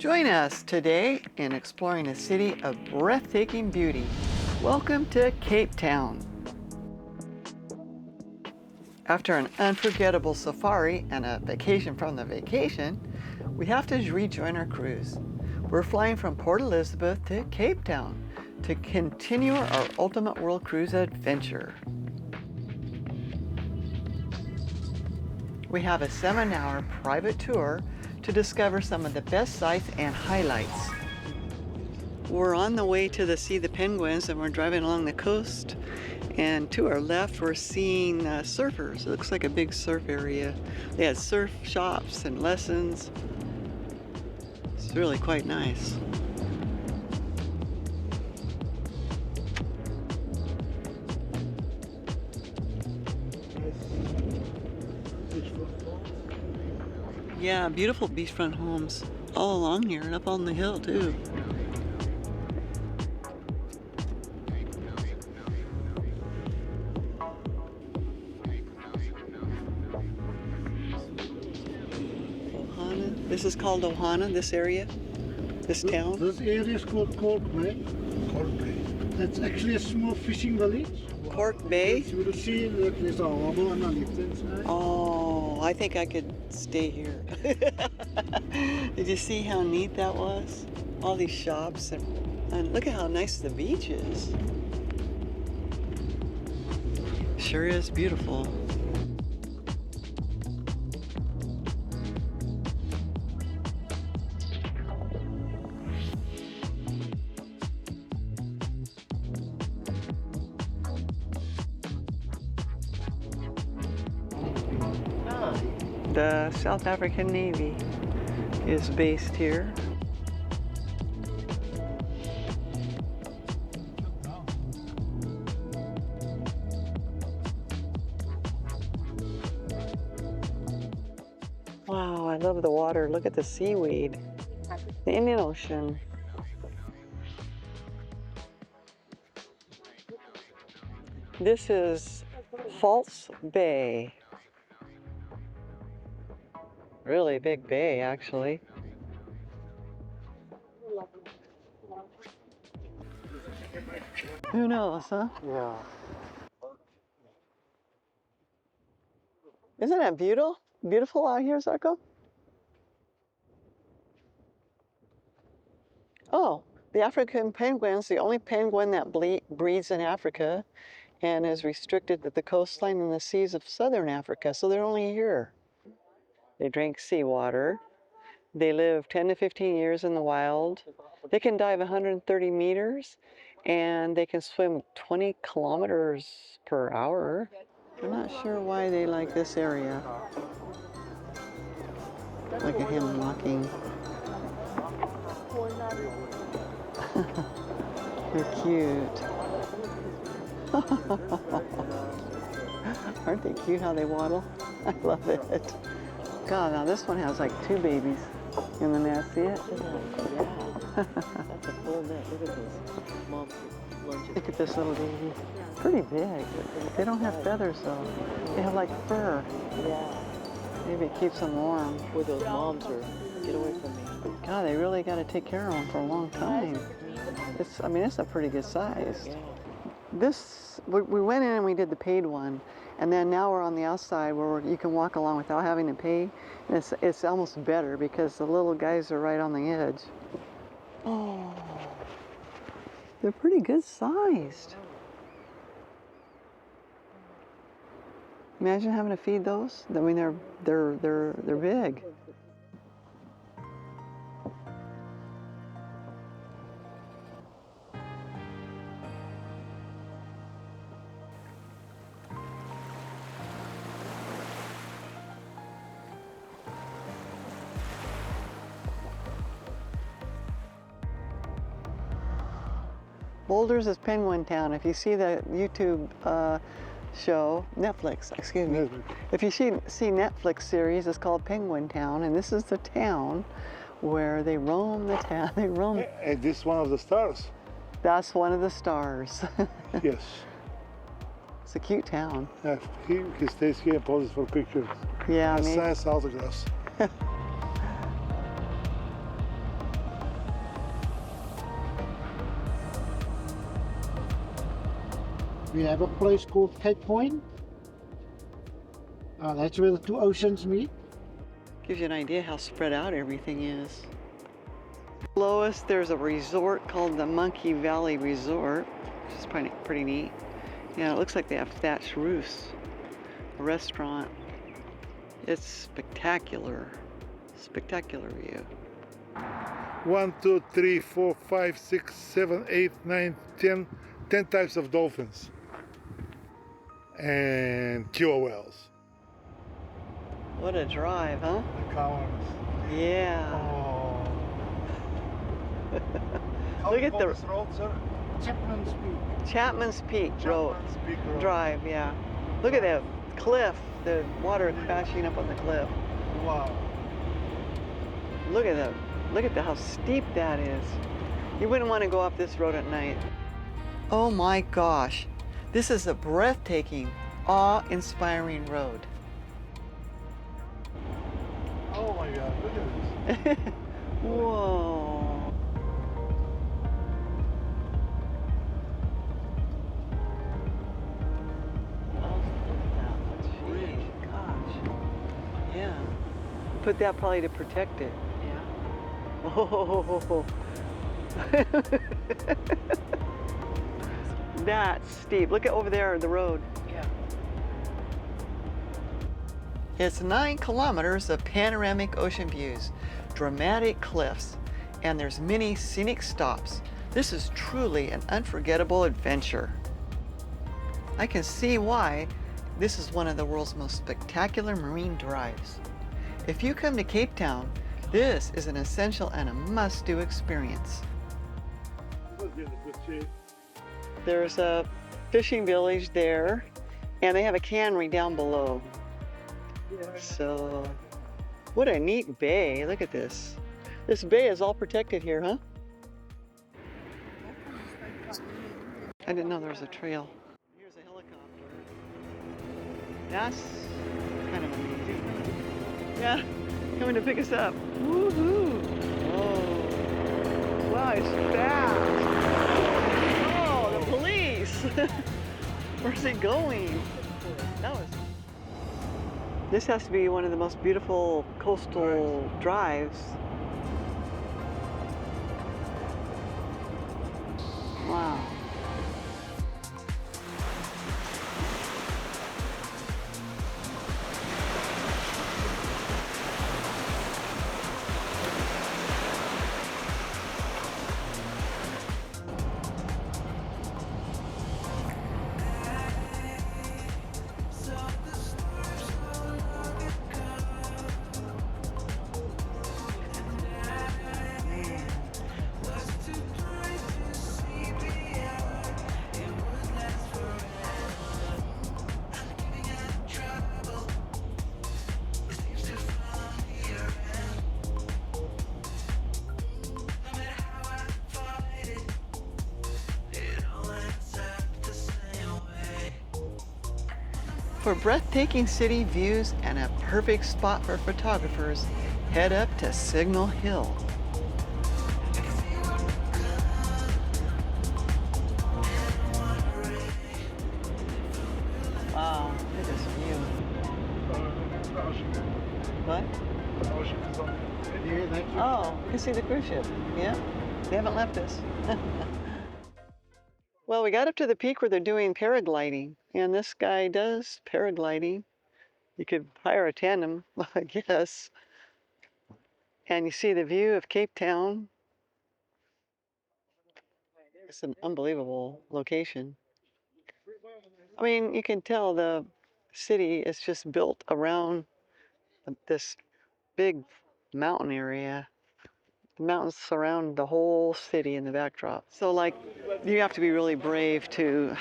Join us today in exploring a city of breathtaking beauty. Welcome to Cape Town. After an unforgettable safari and a vacation from the vacation, we have to rejoin our cruise. We're flying from Port Elizabeth to Cape Town to continue our Ultimate World Cruise adventure. We have a 7-hour private tour to discover some of the best sights and highlights. We're on the way to see the penguins, and we're driving along the coast. And to our left, we're seeing surfers. It looks like a big surf area. They had surf shops and lessons. It's really quite nice. Yeah, beautiful beachfront homes all along here and up on the hill too. Ohana. This is called Ohana, this area, this town. This area is called Cork Bay. Cork Bay. It's actually a small fishing village. Cork Bay? You will see that there's a harbour on the left-hand side. Oh, I think I could stay here. Did you see how neat that was? All these shops, and look at how nice the beach is. Sure is beautiful. The South African Navy is based here. Wow, I love the water. Look at the seaweed. The Indian Ocean. This is False Bay. Really big bay, actually. Who knows, huh? Yeah. Isn't that beautiful? Beautiful out here, Zarko? Oh, the African penguin's the only penguin that breeds in Africa and is restricted to the coastline and the seas of southern Africa, so they're only here. They drink seawater. They live 10 to 15 years in the wild. They can dive 130 meters and they can swim 20 kilometers per hour. I'm not sure why they like this area. Look at him walking. They're cute. Aren't they cute how they waddle? I love it. God, now this one has like 2 babies in the nest. See it? Yeah. That's a full net. Look at this. Mom's lunches. Look at this little baby. Pretty big. They don't have feathers though. They have like fur. Yeah. Maybe it keeps them warm. Where those moms are. Get away from me. God, they really got to take care of them for a long time. I mean, it's a pretty good size. Yeah. We went in and we did the paid one. And then now we're on the outside where you can walk along without having to pay. And it's almost better because the little guys are right on the edge. Oh, they're pretty good sized. Imagine having to feed those. I mean, they're big. Boulders is Penguin Town. If you see the YouTube show, Netflix, excuse me. If you see Netflix series, it's called Penguin Town, and this is the town where they roam the town. They roam. And this is one of the stars. That's one of the stars. Yes. It's a cute town. Yeah, he stays here and poses for pictures. Yeah, and signs autographs. We have a place called Cape Point. That's where the two oceans meet. Gives you an idea how spread out everything is. Below us, there's a resort called the Monkey Valley Resort, which is pretty neat. Yeah, it looks like they have thatched roofs. A restaurant. It's spectacular. Spectacular view. 1, 2, 3, 4, 5, 6, 7, 8, 9, 10 types of dolphins and killer whales. What a drive, huh? The columns. Yeah. Oh. Look at the road, sir? Chapman's Peak. Chapman's Peak Road. Chapman's Peak Road. Drive, yeah. Look at the cliff, the water crashing up on the cliff. Wow. Look at how steep that is. You wouldn't want to go up this road at night. Oh my gosh. This is a breathtaking, awe-inspiring road. Oh my God, look at this. Whoa. Oh, look at that. Gee, gosh. Yeah. Put that probably to protect it. Yeah. Oh. That's steep. Look at over there, the road. Yeah. It's 9 kilometers of panoramic ocean views, dramatic cliffs, and there's many scenic stops. This is truly an unforgettable adventure. I can see why this is one of the world's most spectacular marine drives. If you come to Cape Town, this is an essential and a must-do experience. There's a fishing village there, and they have a cannery down below. So, what a neat bay. Look at this. This bay is all protected here, huh? I didn't know there was a trail. Here's a helicopter. That's kind of amazing. Yeah, coming to pick us up. Woohoo! Oh, wow, it's fast. Oh, the police! Where's it going? That was. This has to be one of the most beautiful coastal drives. Wow. For breathtaking city views and a perfect spot for photographers, head up to Signal Hill. Wow, look at this view. What? Yeah, that's Oh, you can see the cruise ship. Yeah, they haven't left us. Well, we got up to the peak where they're doing paragliding, and this guy does paragliding. You could hire a tandem, I guess. And you see the view of Cape Town. It's an unbelievable location. I mean, you can tell the city is just built around this big mountain area. The mountains surround the whole city in the backdrop. So, like, you have to be really brave to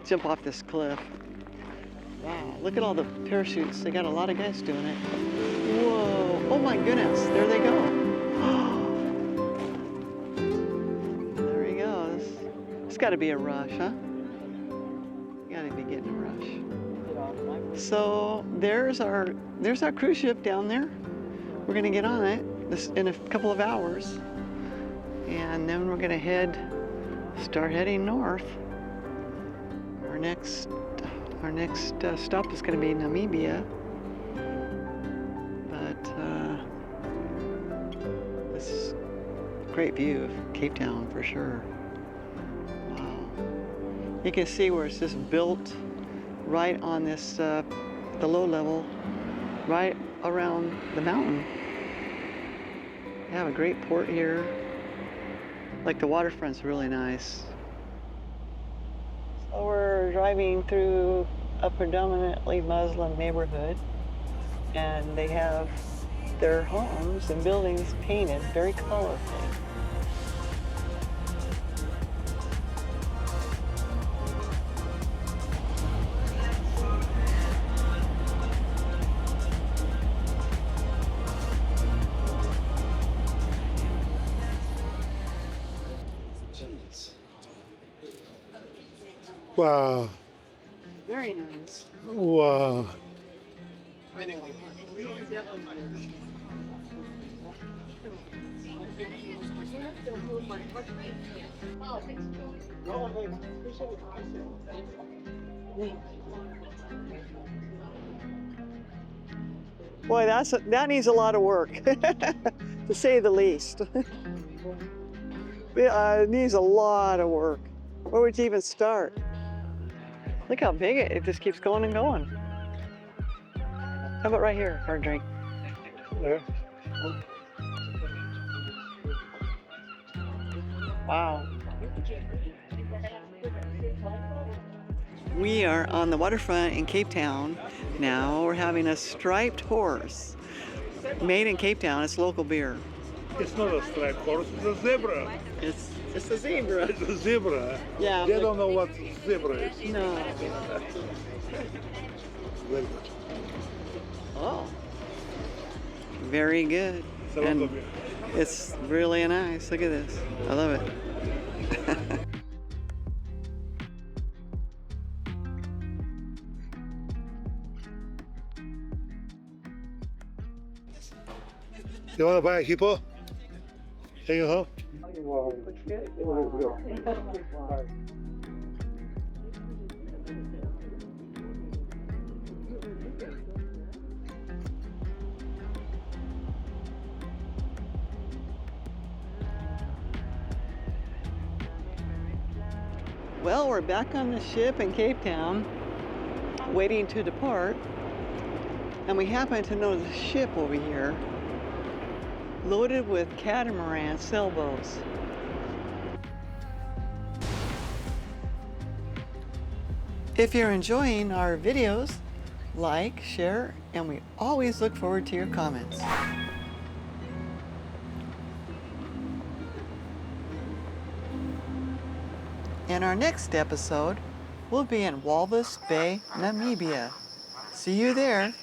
jump off this cliff. Wow, look at all the parachutes. They got a lot of guys doing it. Whoa, oh my goodness, there they go. There he goes. It's gotta be a rush, huh? You gotta be getting a rush. So there's our cruise ship down there. We're gonna get on it in a couple of hours. And then we're gonna start heading north. All Our next stop is going to be Namibia, but this is a great view of Cape Town for sure. Wow. You can see where it's just built right on this, the low level, right around the mountain. They have a great port here. Like the waterfront's really nice. So we're driving through a predominantly Muslim neighborhood, and they have their homes and buildings painted very colorfully. Wow. Very nice. Wow. Boy, that needs a lot of work, to say the least. It needs a lot of work. Where would you even start? Look how big it just keeps going and going. How about right here for a drink? Yeah. Wow. We are on the waterfront in Cape Town. Now we're having a striped horse. Made in Cape Town, it's local beer. It's not a striped horse, it's a zebra. It's a zebra. It's a zebra. Yeah. They don't know what zebra is. No. Very good. Oh. Very good. It's a local beer. It's really nice. Look at this. I love it. You want to buy a hippo? Take it home? Well, we're back on the ship in Cape Town, waiting to depart, and we happen to notice a ship over here, loaded with catamaran sailboats. If you're enjoying our videos, like, share, and we always look forward to your comments. In our next episode, we'll be in Walvis Bay, Namibia. See you there.